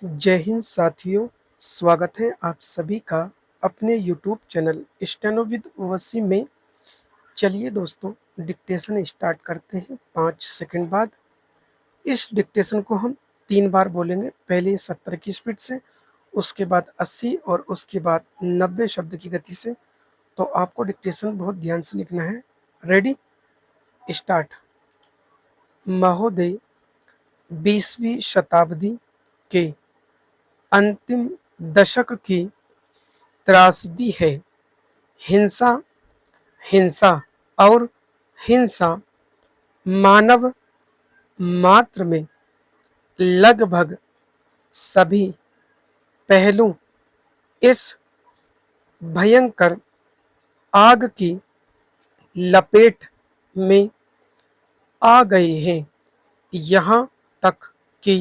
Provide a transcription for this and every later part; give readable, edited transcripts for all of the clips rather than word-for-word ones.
जय हिंद साथियों, स्वागत है आप सभी का अपने YouTube channel steno with Owaisi में। चलिए दोस्तों, डिक्टेशन स्टार्ट करते हैं 5 सेकंड बाद। इस डिक्टेशन को हम 3 बार बोलेंगे, पहले 70 की स्पीड से, उसके बाद 80 और उसके बाद 90 शब्द की गति से। तो आपको डिक्टेशन बहुत ध्यान से लिखना है। Ready, start. महोदय, 20वीं शताब्दी के अंतिम दशक की त्रासदी है। हिंसा, हिंसा और हिंसा मानव मात्र में लगभग सभी पहलू इस भयंकर आग की लपेट में आ गए हैं। यहाँ तक कि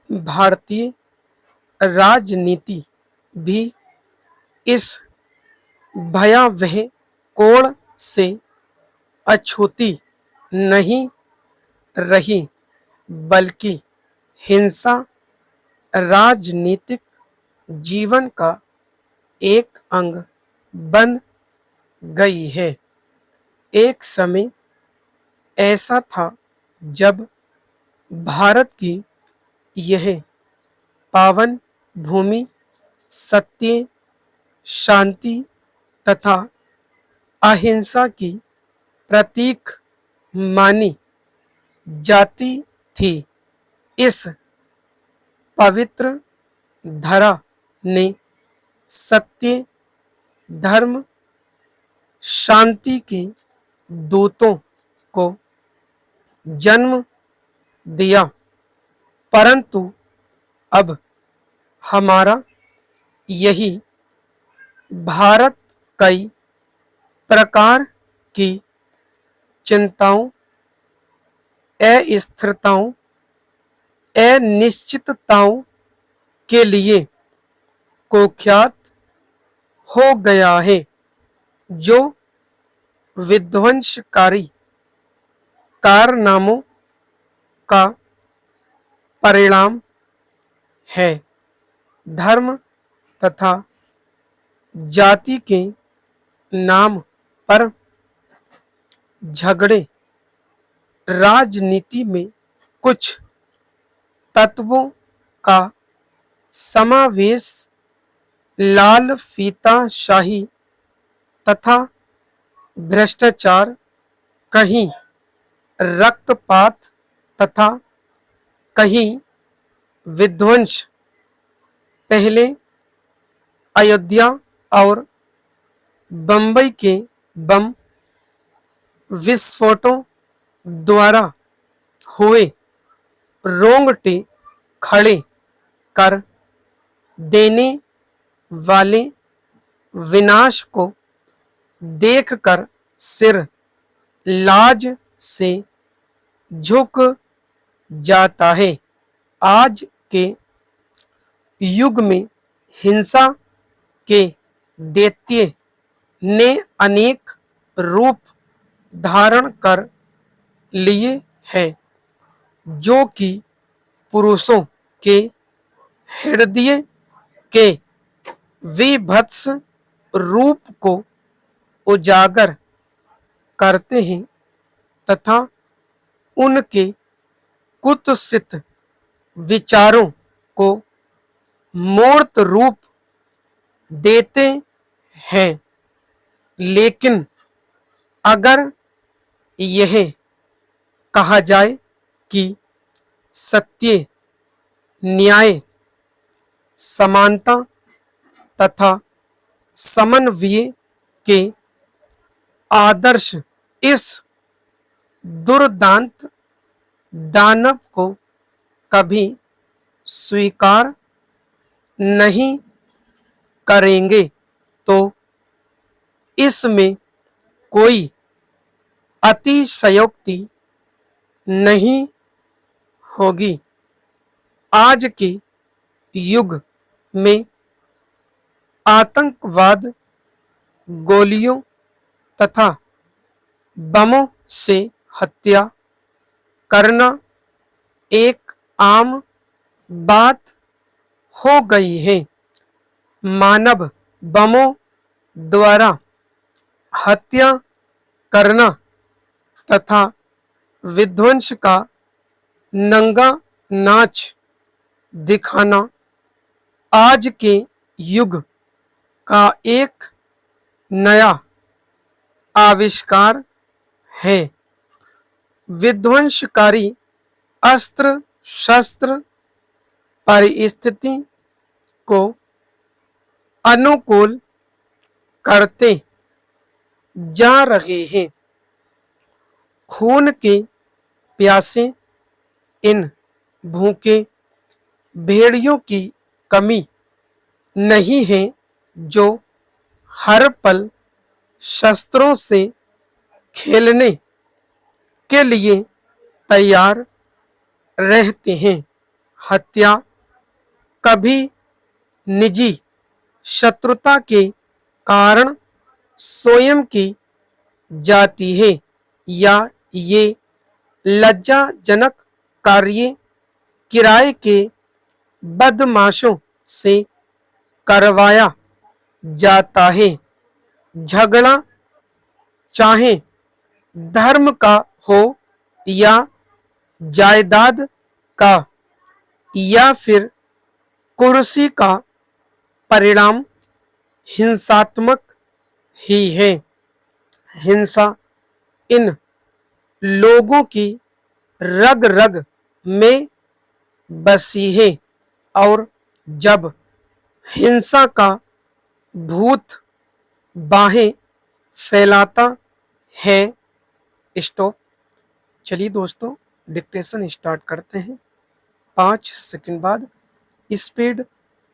भारतीय राजनीति भी इस भयावह कोण से अछूती नहीं रही, बल्कि हिंसा राजनीतिक जीवन का एक अंग बन गई है। एक समय ऐसा था जब भारत की यह पावन भूमि सत्य, शांति तथा अहिंसा की प्रतीक मानी जाती थी। इस पवित्र धरा ने सत्य, धर्म, शांति के दूतों को जन्म दिया, परंतु अब हमारा यही भारत कई प्रकार की चिंताओं, अस्थिरताओं, अनिश्चितताओं के लिए कुख्यात हो गया है, जो विध्वंसकारी कारनामों का परिणाम है। धर्म तथा जाति के नाम पर झगड़े, राजनीति में कुछ तत्वों का समावेश, लाल फीताशाही तथा भ्रष्टाचार, कहीं रक्तपात तथा कहीं विध्वंस। पहले अयोध्या और बंबई के बम विस्फोटों द्वारा हुए रोंगटे खड़े कर देने वाले विनाश को देखकर सिर लाज से झुक जाता है। आज के युग में हिंसा के दैत्य ने अनेक रूप धारण कर लिए हैं, जो कि पुरुषों के हृदय के विभत्स रूप को उजागर करते हैं तथा उनके कुत्सित विचारों को मूर्त रूप देते हैं। लेकिन अगर यह कहा जाए कि सत्य, न्याय, समानता तथा समन्वय के आदर्श इस दुर्दांत दानव को कभी स्वीकार नहीं करेंगे, तो इसमें कोई अतिशयोक्ति नहीं होगी। आज के युग में आतंकवाद, गोलियों तथा बमों से हत्या करना एक आम बात हो गई है। मानव बमों द्वारा हत्या करना तथा विध्वंस का नंगा नाच दिखाना आज के युग का एक नया आविष्कार है। विध्वंसकारी अस्त्र शस्त्र परिस्थिति को अनुकूल करते जा रहे हैं। खून के प्यासे इन भूखे भेड़ियों की कमी नहीं है जो हर पल शस्त्रों से खेलने के लिए तैयार रहते हैं। हत्या कभी निजी शत्रुता के कारण स्वयं की जाती है या ये लज्जाजनक कार्य किराए के बदमाशों से करवाया जाता है। झगड़ा चाहे धर्म का हो या जायदाद का या फिर कुर्सी का परिणाम हिंसात्मक ही है। हिंसा इन लोगों की रग रग में बसी है और जब हिंसा का भूत बाहें फैलाता है। स्टॉप। चलिए दोस्तों, डिक्टेशन स्टार्ट करते हैं। 5 सेकंड बाद। स्पीड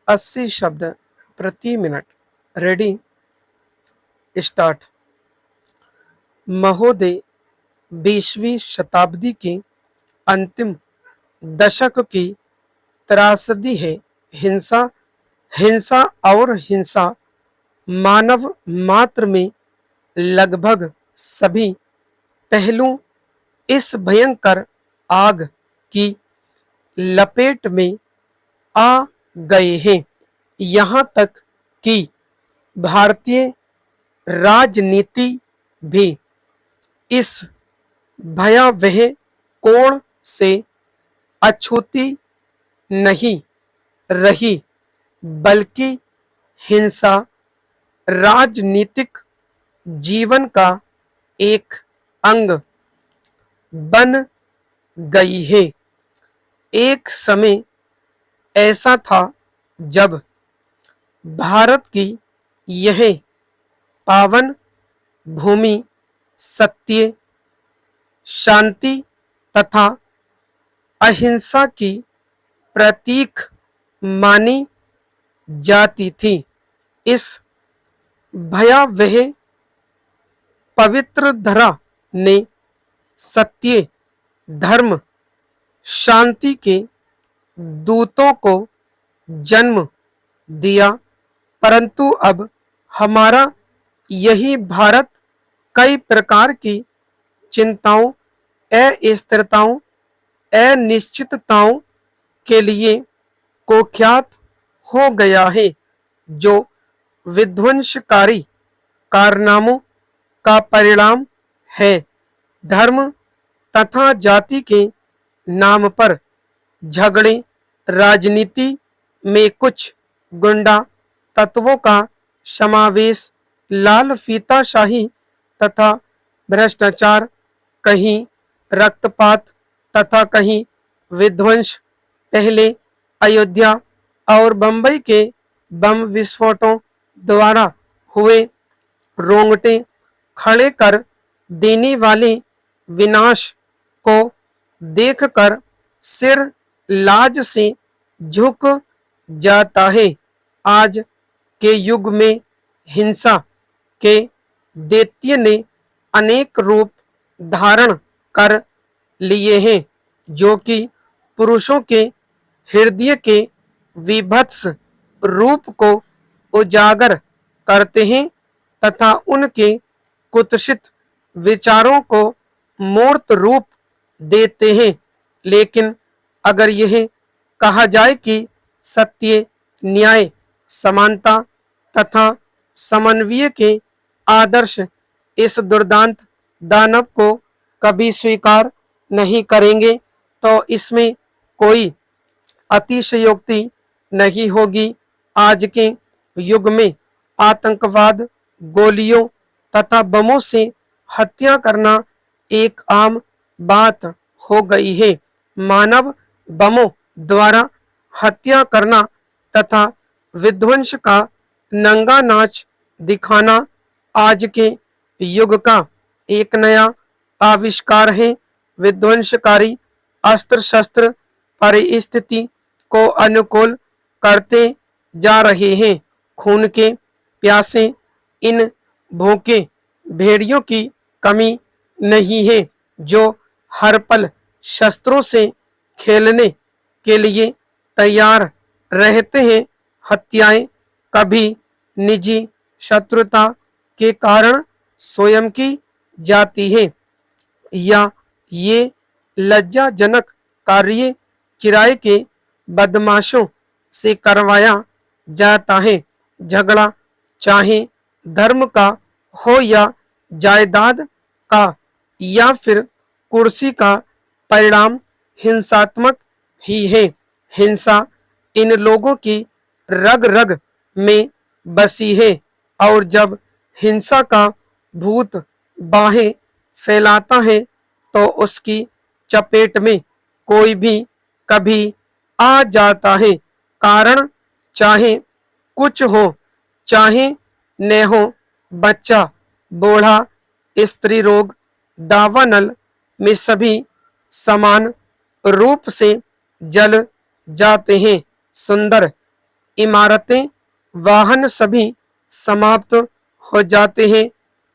80 शब्द प्रति मिनट। Ready, start. महोदय, 20वीं शताब्दी के अंतिम दशक की त्रासदी है। हिंसा हिंसा और हिंसा मानव मात्र में लगभग सभी पहलू इस भयंकर आग की लपेट में आ गए हैं। यहाँ तक कि भारतीय राजनीति भी इस भयावह कोण से अछूती नहीं रही, बल्कि हिंसा राजनीतिक जीवन का एक अंग बन गई है। एक समय ऐसा था जब भारत की यह पावन भूमि सत्य, शांति तथा अहिंसा की प्रतीक मानी जाती थी। इस भयावह पवित्र धरा ने सत्य, धर्म, शांति के दूतों को जन्म दिया, परंतु अब हमारा यही भारत कई प्रकार की चिंताओं, अस्थिरताओं, अनिश्चितताओं के लिए कुख्यात हो गया है, जो विध्वंसकारी कारनामों का परिणाम है। धर्म तथा जाति के नाम पर झगड़े, राजनीति में कुछ गुंडा तत्वों का समावेश, लाल फीताशाही तथा भ्रष्टाचार, कहीं रक्तपात तथा कहीं विध्वंस। पहले अयोध्या और बंबई के बम विस्फोटों द्वारा हुए रोंगटे खड़े कर देने वाले विनाश को देखकर सिर लाज से झुक जाता है। आज के युग में हिंसा के दैत्य ने अनेक रूप धारण कर लिए हैं, जो कि पुरुषों के हृदय के विभत्स रूप को उजागर करते हैं तथा उनके कुत्सित विचारों को मूर्त रूप देते हैं। लेकिन अगर यह कहा जाए कि सत्य, न्याय, समानता तथा समन्वय के आदर्श इस दुर्दांत दानव को कभी स्वीकार नहीं करेंगे, तो इसमें कोई अतिशयोक्ति नहीं होगी। आज के युग में आतंकवाद, गोलियों तथा बमों से हत्या करना एक आम बात हो गई है। मानव बमों द्वारा हत्या करना तथा विध्वंस का नंगा नाच दिखाना आज के युग का एक नया आविष्कार है। विध्वंसकारी अस्त्र शस्त्र परिस्थिति को अनुकूल करते जा रहे हैं। खून के प्यासे इन भूखे भेड़ियों की कमी नहीं है, जो हर पल शस्त्रों से खेलने के लिए तैयार रहते हैं। हत्याएं कभी निजी शत्रुता के कारण स्वयं की जाती है, या ये लज्जाजनक कार्य किराए के बदमाशों से करवाया जाता है। झगड़ा चाहे धर्म का हो या जायदाद का या फिर कुर्सी का, परिणाम हिंसात्मक ही है। हिंसा इन लोगों की रग रग में बसी है, और जब हिंसा का भूत बाहें फैलाता है तो उसकी चपेट में कोई भी कभी आ जाता है। कारण चाहे कुछ हो चाहे न हो, बच्चा, बूढ़ा, स्त्री रोग, दावानल में सभी समान रूप से जल जाते हैं। सुंदर इमारतें, वाहन सभी समाप्त हो जाते हैं।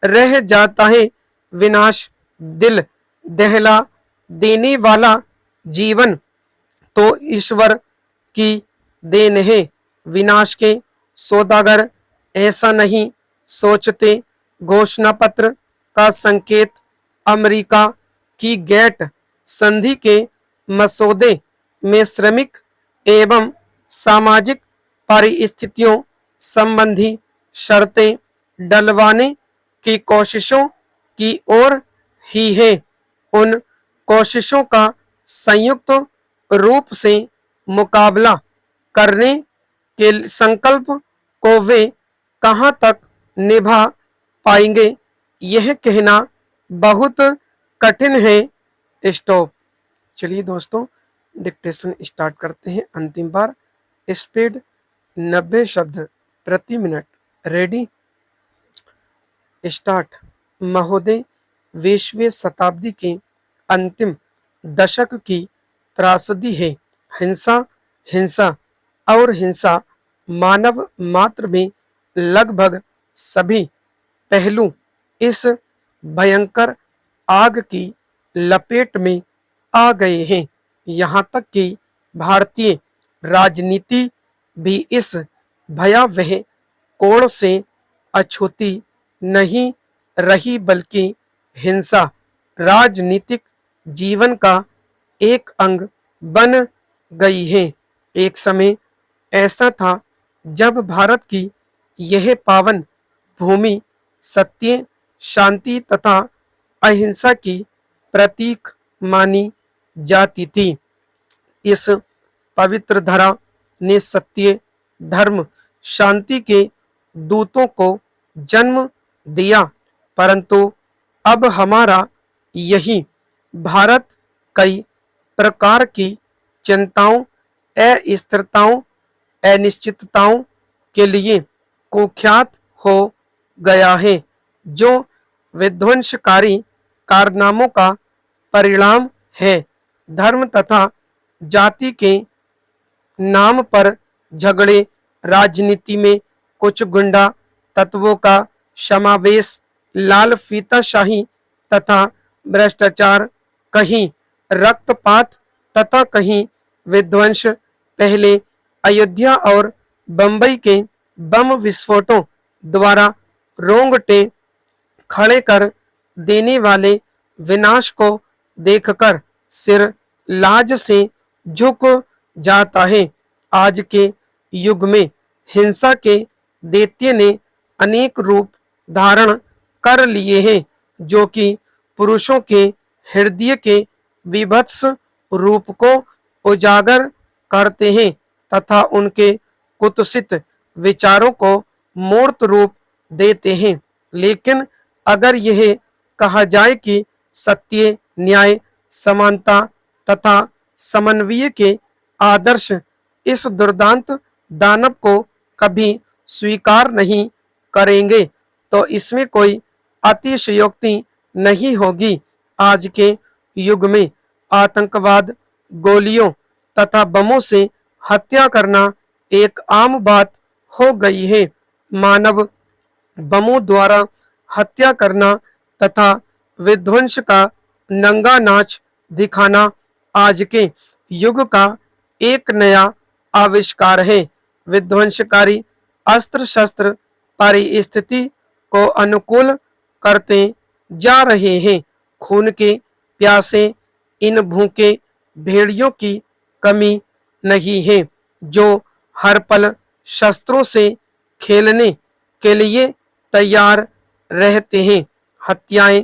रह जाता है विनाश। दिल दहला देने वाला जीवन तो ईश्वर की देन है। विनाश के सौदागर ऐसा नहीं सोचते। घोषणा पत्र का संकेत अमेरिका की गेट संधि के मसौदे में श्रमिक एवं सामाजिक परिस्थितियों संबंधी शर्तें डलवाने की कोशिशों की ओर ही है। उन कोशिशों का संयुक्त रूप से मुकाबला करने के संकल्प को वे कहां तक निभा पाएंगे, यह कहना बहुत कठिन है। स्टॉप। चलिए दोस्तों, डिक्टेशन स्टार्ट करते हैं। अंतिम बार स्पीड 90 शब्द प्रति मिनट। Ready, start. महोदय, 20वीं शताब्दी के अंतिम दशक की त्रासदी है। हिंसा, हिंसा और हिंसा। मानव मात्र में लगभग सभी पहलू इस भयंकर आग की लपेट में आ गए हैं। यहाँ तक कि भारतीय राजनीति भी इस भयावह कोण से अछूती नहीं रही, बल्कि हिंसा राजनीतिक जीवन का एक अंग बन गई है। एक समय ऐसा था जब भारत की यह पावन भूमि सत्य, शांति तथा अहिंसा की प्रतीक मानी जाती थी। इस पवित्र धरा ने सत्य, धर्म, शांति के दूतों को जन्म दिया, परंतु अब हमारा यही भारत कई प्रकार की चिंताओं, अस्थिरताओं, अनिश्चितताओं के लिए कुख्यात हो गया है, जो विध्वंसकारी कारनामों का परिणाम है। धर्म तथा जाति के नाम पर झगड़े, राजनीति में कुछ गुंडा तत्वों का समावेश, लाल फीताशाही तथा भ्रष्टाचार, कहीं रक्तपात तथा कहीं विध्वंस। पहले अयोध्या और बंबई के बम विस्फोटों द्वारा रोंगटे खड़े कर देने वाले विनाश को देखकर सिर लाज से झुक जाता है। आज के युग में हिंसा के दैत्य ने अनेक रूप धारण कर लिए हैं, जो कि पुरुषों के हृदय के विभत्स रूप को उजागर करते हैं तथा उनके कुत्सित विचारों को मूर्त रूप देते हैं। लेकिन अगर यह कहा जाए कि सत्य, न्याय, समानता तथा समन्वय के आदर्श इस दुर्दांत दानव को कभी स्वीकार नहीं करेंगे, तो इसमें कोई अतिशयोक्ति नहीं होगी। आज के युग में आतंकवाद, गोलियों तथा बमों से हत्या करना एक आम बात हो गई है। मानव बमों द्वारा हत्या करना तथा विध्वंस का नंगा नाच दिखाना आज के युग का एक नया आविष्कार है। विध्वंसकारी अस्त्र शस्त्र परिस्थिति को अनुकूल करते जा रहे हैं। खून के प्यासे इन भूखे भेड़ियों की कमी नहीं है, जो हर पल शस्त्रों से खेलने के लिए तैयार रहते हैं। हत्याएं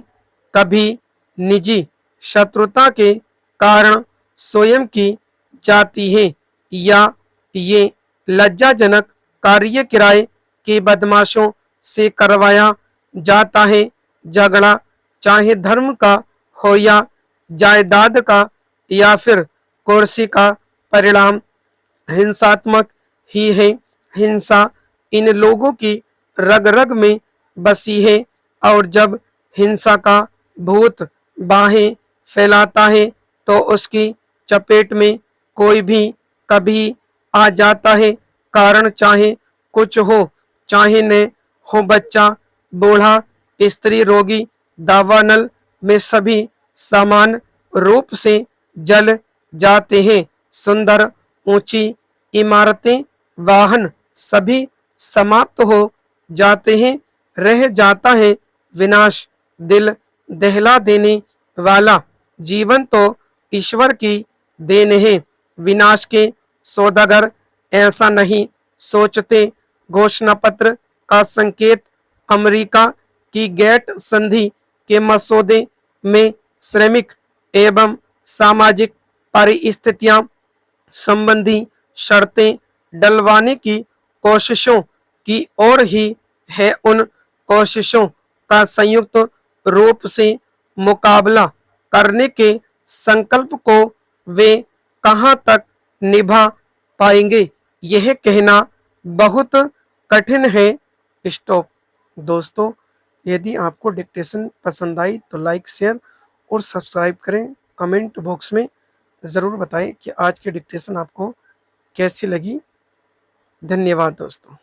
कभी निजी शत्रुता के कारण स्वयं की जाती है या ये लज्जाजनक कार्य किराए के बदमाशों से करवाया जाता है। झगड़ा चाहे धर्म का हो या जायदाद का या फिर कुर्सी का परिणाम हिंसात्मक ही है। हिंसा इन लोगों की रग रग में बसी है और जब हिंसा का भूत बाहें फैलाता है तो उसकी चपेट में कोई भी कभी आ जाता है। कारण चाहे कुछ हो, चाहे न हो, बच्चा, बूढ़ा, स्त्री, रोगी, दावानल में सभी समान रूप से जल जाते हैं। सुंदर ऊंची इमारतें, वाहन सभी समाप्त हो जाते हैं। रह जाता है विनाश। दिल दहला देने वाला जीवन तो ईश्वर की देन है। विनाश के सौदागर ऐसा नहीं सोचते। घोषणा पत्र का संकेत अमेरिका की गेट संधि के मसौदे में श्रमिक एवं सामाजिक परिस्थितियां संबंधी शर्तें डलवाने की कोशिशों की ओर ही है। उन कोशिशों का संयुक्त रूप से मुकाबला करने के संकल्प को वे कहां तक निभा पाएंगे, यह कहना बहुत कठिन है। स्टॉप। दोस्तों, यदि आपको डिक्टेशन पसंद आई तो लाइक, शेयर और सब्सक्राइब करें। कमेंट बॉक्स में ज़रूर बताएं कि आज की डिक्टेशन आपको कैसी लगी। धन्यवाद दोस्तों।